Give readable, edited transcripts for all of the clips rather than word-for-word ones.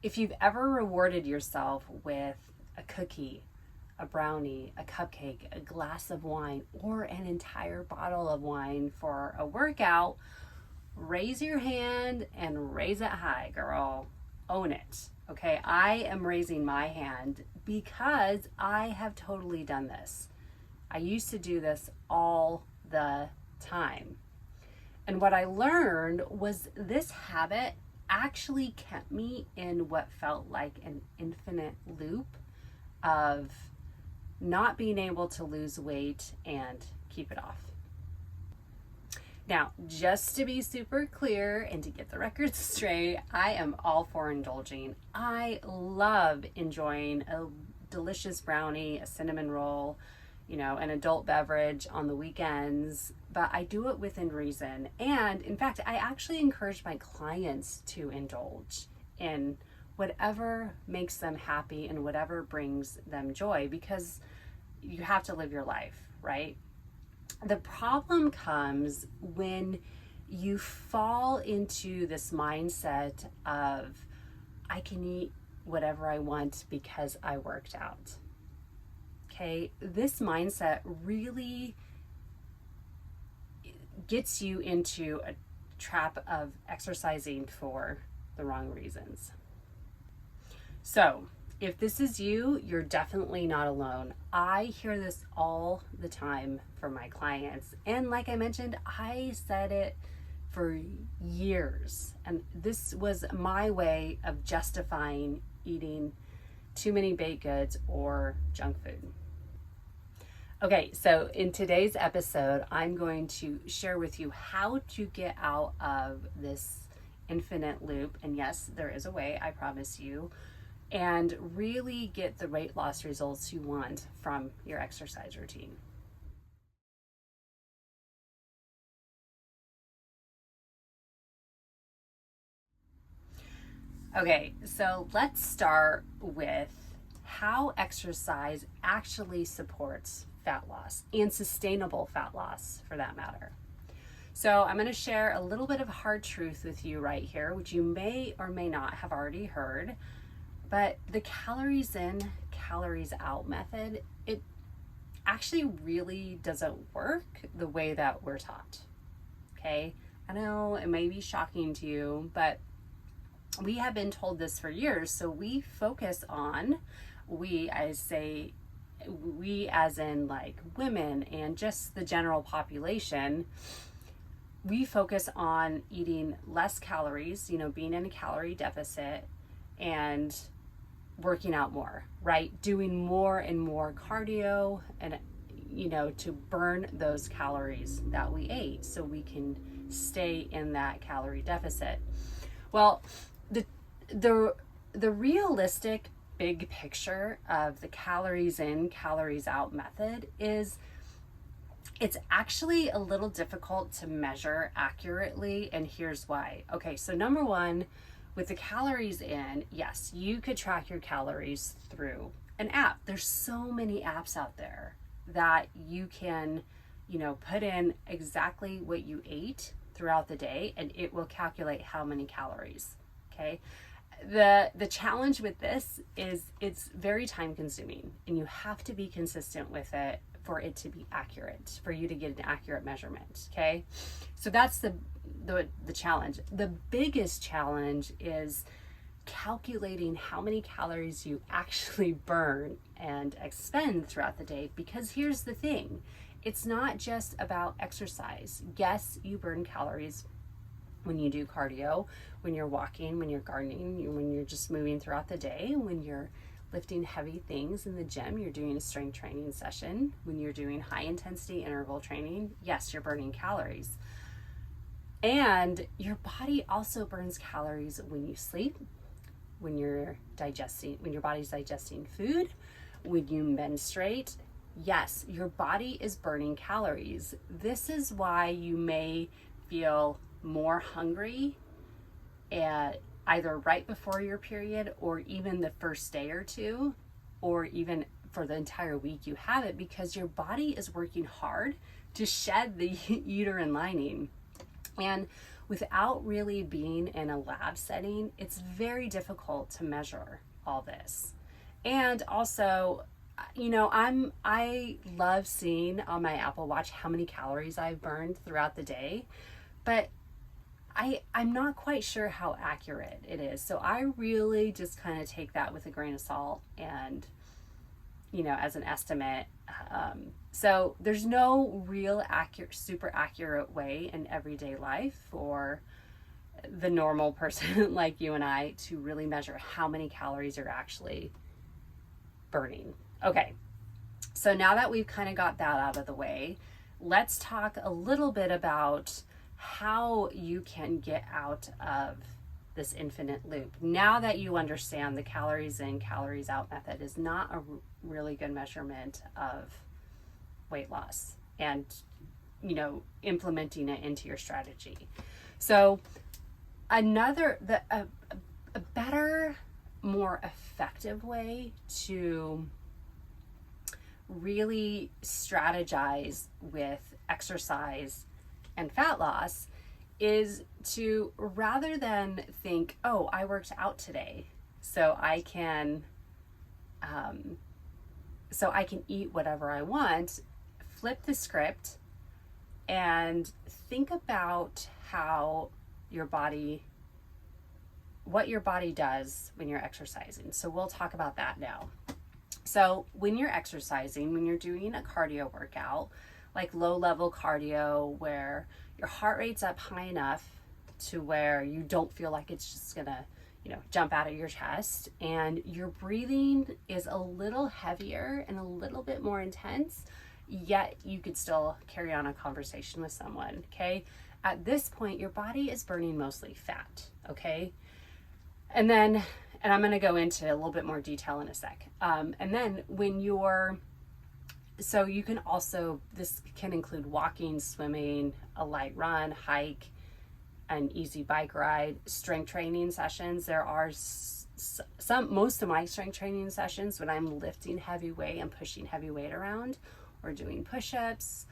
If you've ever rewarded yourself with a cookie, a brownie, a cupcake, a glass of wine, or an entire bottle of wine for a workout, raise your hand and raise it high, girl. Own it. Okay, I am raising my hand because I have totally done this. I used to do this all the time. And what I learned was this habit actually kept me in what felt like an infinite loop of not being able to lose weight and keep it off. Now, just to be super clear and to get the record straight, I am all for indulging. I love enjoying a delicious brownie, a cinnamon roll, an adult beverage on the weekends, but I do it within reason. And in fact, I actually encourage my clients to indulge in whatever makes them happy and whatever brings them joy, because you have to live your life, right? The problem comes when you fall into this mindset of, I can eat whatever I want because I worked out. Okay, this mindset really gets you into a trap of exercising for the wrong reasons. So, if this is you, you're definitely not alone. I hear this all the time from my clients. And like I mentioned, I said it for years. And this was my way of justifying eating too many baked goods or junk food. Okay, so in today's episode, I'm going to share with you how to get out of this infinite loop. And yes, there is a way, I promise you, and really get the weight loss results you want from your exercise routine. Okay, so let's start with how exercise actually supports fat loss and sustainable fat loss for that matter. So I'm going to share a little bit of hard truth with you right here, which you may or may not have already heard. But the calories in, calories out method, it actually really doesn't work the way that we're taught. Okay? I know it may be shocking to you, but we have been told this for years. So we focus on, we as in like women and just the general population, we focus on eating less calories, being in a calorie deficit and working out more, right? Doing more and more cardio and, to burn those calories that we ate so we can stay in that calorie deficit. Well, the realistic big picture of the calories in, calories out method is it's actually a little difficult to measure accurately, and here's why. Okay, so number one, with the calories in, yes, you could track your calories through an app. There's so many apps out there that you can, put in exactly what you ate throughout the day and it will calculate how many calories, okay? The challenge with this is it's very time consuming and you have to be consistent with it for it to be accurate, for you to get an accurate measurement, okay? So that's the challenge. The biggest challenge is calculating how many calories you actually burn and expend throughout the day, because here's the thing, it's not just about exercise. Yes, you burn calories when you do cardio, when you're walking, when you're gardening, when you're just moving throughout the day, when you're lifting heavy things in the gym, you're doing a strength training session, when you're doing high intensity interval training, yes, you're burning calories. And your body also burns calories when you sleep, when your body's digesting food, when you menstruate. Yes, your body is burning calories. This is why you may feel more hungry at either right before your period or even the first day or two, or even for the entire week you have it, because your body is working hard to shed the uterine lining. And without really being in a lab setting, it's very difficult to measure all this. And also, I love seeing on my Apple Watch how many calories I've burned throughout the day, but I'm not quite sure how accurate it is. So I really just kind of take that with a grain of salt and, as an estimate. So there's no real super accurate way in everyday life for the normal person like you and I to really measure how many calories you're actually burning. Okay, so now that we've kind of got that out of the way, let's talk a little bit about how you can get out of this infinite loop. Now that you understand the calories in, calories out method is not a really good measurement of weight loss and, implementing it into your strategy. So a better, more effective way to really strategize with exercise and fat loss is to, rather than think, oh, I worked out today, so I can eat whatever I want, flip the script and think about what your body does when you're exercising. So we'll talk about that now. So when you're exercising, when you're doing a cardio workout, like low level cardio where your heart rate's up high enough to where you don't feel like it's just gonna, jump out of your chest, and your breathing is a little heavier and a little bit more intense, yet you could still carry on a conversation with someone, okay? At this point, your body is burning mostly fat, okay? And I'm going to go into a little bit more detail in a sec. And then so you can also, this can include walking, swimming, a light run, hike, an easy bike ride, strength training sessions. There are most of my strength training sessions when I'm lifting heavy weight and pushing heavy weight around or doing push-ups,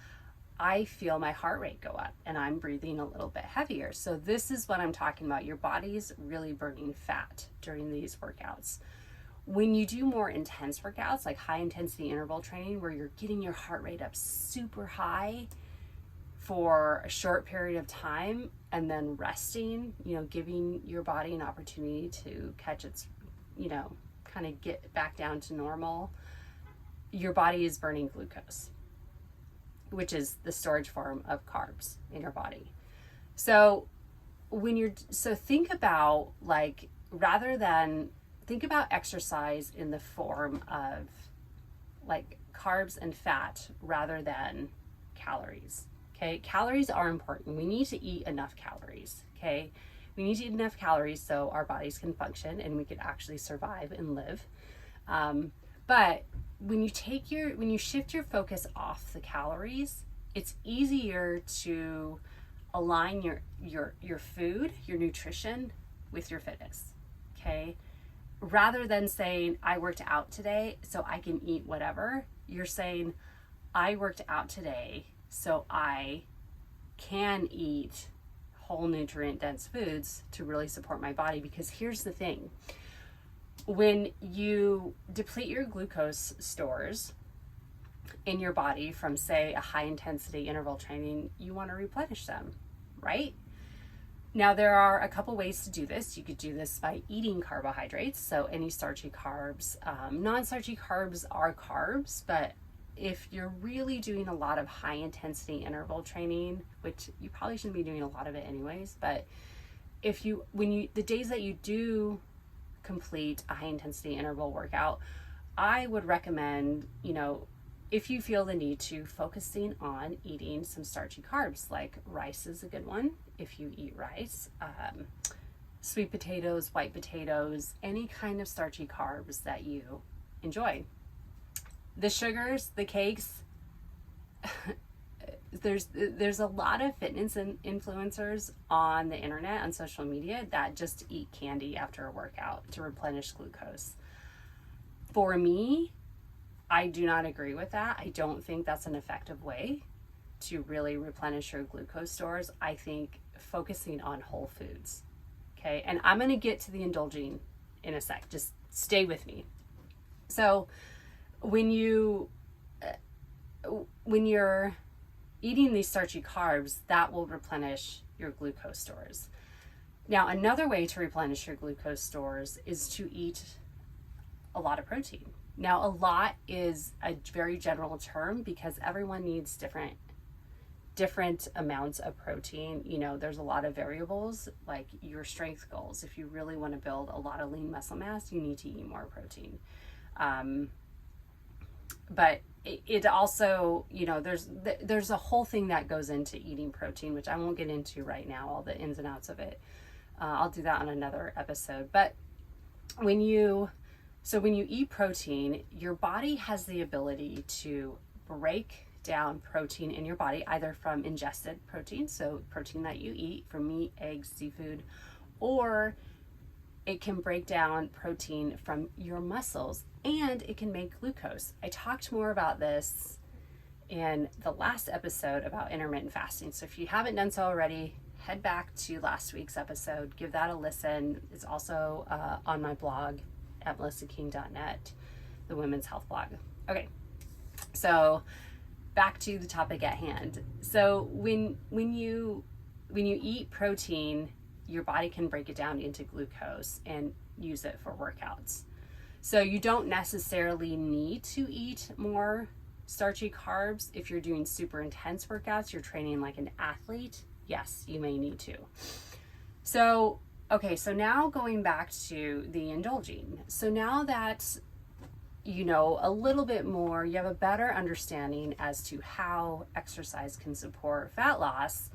I feel my heart rate go up and I'm breathing a little bit heavier. So this is what I'm talking about. Your body's really burning fat during these workouts. When you do more intense workouts, like high intensity interval training, where you're getting your heart rate up super high for a short period of time and then resting, giving your body an opportunity to catch its, kind of get back down to normal, your body is burning glucose, which is the storage form of carbs in your body. So think about think about exercise in the form of like carbs and fat rather than calories. Okay, calories are important. We need to eat enough calories. Okay, we need to eat enough calories so our bodies can function and we can actually survive and live. But when you shift your focus off the calories, it's easier to align your food, your nutrition with your fitness. Okay, rather than saying I worked out today so I can eat whatever, you're saying I worked out today so I can eat whole nutrient dense foods to really support my body. Because here's the thing, when you deplete your glucose stores in your body from, say, a high intensity interval training, you want to replenish them, right? Now, there are a couple ways to do this. You could do this by eating carbohydrates, so any starchy carbs. Non-starchy carbs are carbs, but if you're really doing a lot of high intensity interval training, which you probably shouldn't be doing a lot of it anyways, but the days that you do complete a high intensity interval workout, I would recommend, if you feel the need to, focusing on eating some starchy carbs, like rice is a good one. If you eat rice, sweet potatoes, white potatoes, any kind of starchy carbs that you enjoy. The sugars, the cakes, there's a lot of fitness influencers on the internet, on social media, that just eat candy after a workout to replenish glucose. For me, I do not agree with that. I don't think that's an effective way to really replenish your glucose stores. I think focusing on whole foods. Okay, and I'm going to get to the indulging in a sec. Just stay with me. So when you're eating these starchy carbs, that will replenish your glucose stores. Now, another way to replenish your glucose stores is to eat a lot of protein. Now, a lot is a very general term because everyone needs different amounts of protein. You know, there's a lot of variables, like your strength goals. If you really want to build a lot of lean muscle mass, you need to eat more protein. But it also, you know, there's a whole thing that goes into eating protein, which I won't get into right now, all the ins and outs of it. I'll do that on another episode. But when you eat protein, your body has the ability to break down protein in your body, either from ingested protein, so protein that you eat from meat, eggs, seafood, or it can break down protein from your muscles, and it can make glucose. I talked more about this in the last episode about intermittent fasting. So if you haven't done so already, head back to last week's episode, give that a listen. It's also on my blog at melissaking.net, the women's health blog. Okay, so back to the topic at hand. So when you eat protein, your body can break it down into glucose and use it for workouts. So you don't necessarily need to eat more starchy carbs if you're doing super intense workouts, you're training like an athlete. Yes, you may need to. So, okay, so now going back to the indulging. So now that you know a little bit more, you have a better understanding as to how exercise can support fat loss.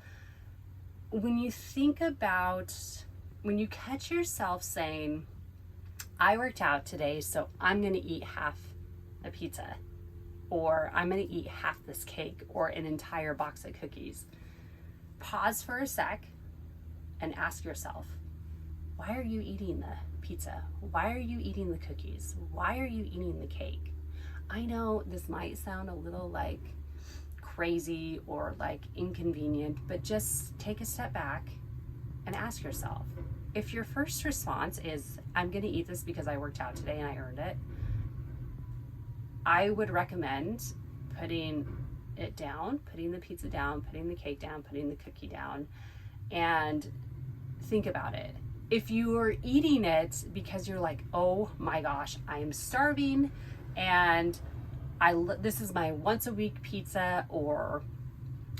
When you catch yourself saying, I worked out today, so I'm going to eat half a pizza, or I'm going to eat half this cake, or an entire box of cookies, pause for a sec and ask yourself, why are you eating the pizza? Why are you eating the cookies? Why are you eating the cake? I know this might sound a little like crazy or like inconvenient, but just take a step back and ask yourself. If your first response is, I'm going to eat this because I worked out today and I earned it, I would recommend putting it down, putting the pizza down, putting the cake down, putting the cookie down, and think about it. If you are eating it because you're like, oh my gosh, I am starving and this is my once a week pizza, or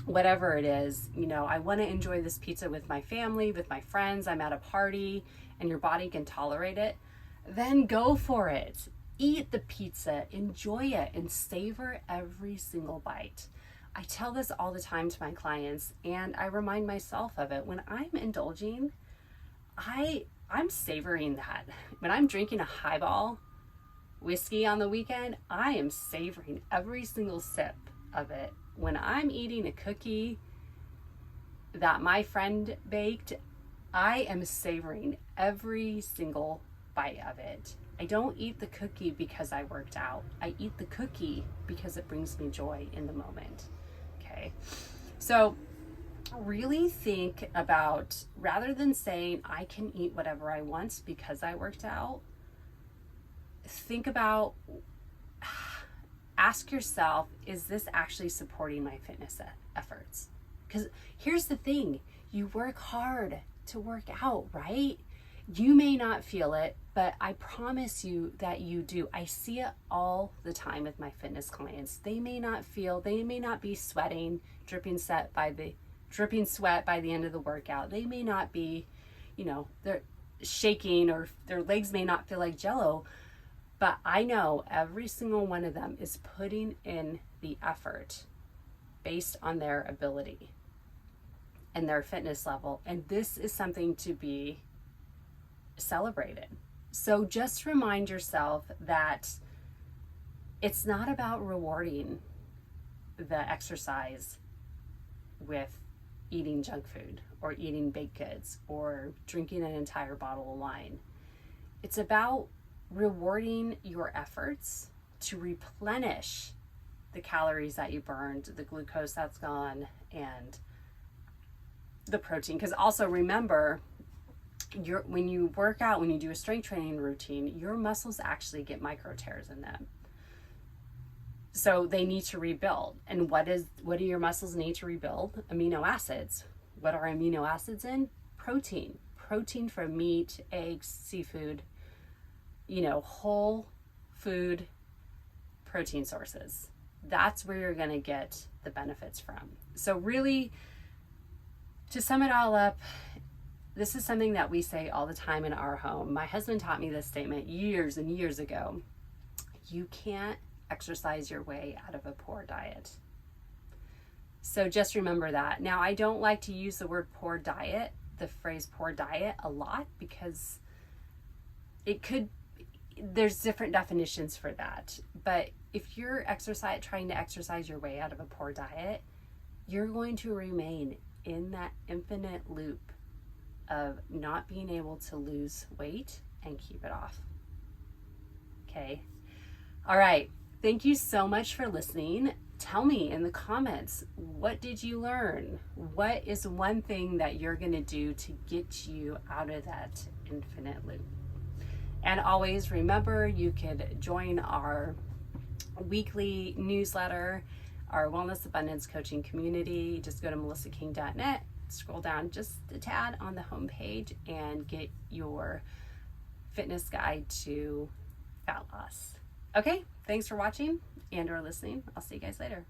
whatever it is, you know, I want to enjoy this pizza with my family, with my friends, I'm at a party, and your body can tolerate it, then go for it. Eat the pizza, enjoy it, and savor every single bite. I tell this all the time to my clients, and I remind myself of it. When I'm indulging, I'm savoring that. When I'm drinking a highball whiskey on the weekend, I am savoring every single sip of it. When I'm eating a cookie that my friend baked, I am savoring every single bite of it. I don't eat the cookie because I worked out. I eat the cookie because it brings me joy in the moment. Okay. So really think about, rather than saying I can eat whatever I want because I worked out, think about, ask yourself, is this actually supporting my fitness efforts? Because here's the thing, you work hard to work out, right? You may not feel it, but I promise you that you do. I see it all the time with my fitness clients. They may not be sweating, dripping sweat by the end of the workout. They may not be, you know, they're shaking, or their legs may not feel like jello, but I know every single one of them is putting in the effort based on their ability and their fitness level. And this is something to be celebrated. So just remind yourself that it's not about rewarding the exercise with eating junk food or eating baked goods or drinking an entire bottle of wine. It's about rewarding your efforts to replenish the calories that you burned, the glucose that's gone, and the protein. Because also remember, when you work out, when you do a strength training routine, your muscles actually get micro tears in them. So they need to rebuild. And what do your muscles need to rebuild? Amino acids. What are amino acids in? Protein. Protein from meat, eggs, seafood, whole food protein sources. That's where you're going to get the benefits from. So really, to sum it all up, this is something that we say all the time in our home. My husband taught me this statement years and years ago. You can't exercise your way out of a poor diet. So just remember that. Now, I don't like to use the word poor diet, the phrase poor diet, a lot, because there's different definitions for that. But if you're trying to exercise your way out of a poor diet, you're going to remain in that infinite loop of not being able to lose weight and keep it off. Okay. All right. Thank you so much for listening. Tell me in the comments, what did you learn? What is one thing that you're going to do to get you out of that infinite loop? And always remember, you could join our weekly newsletter, our Wellness Abundance Coaching community. Just go to melissaking.net, scroll down just a tad on the homepage, and get your fitness guide to fat loss. Okay, thanks for watching and or listening. I'll see you guys later.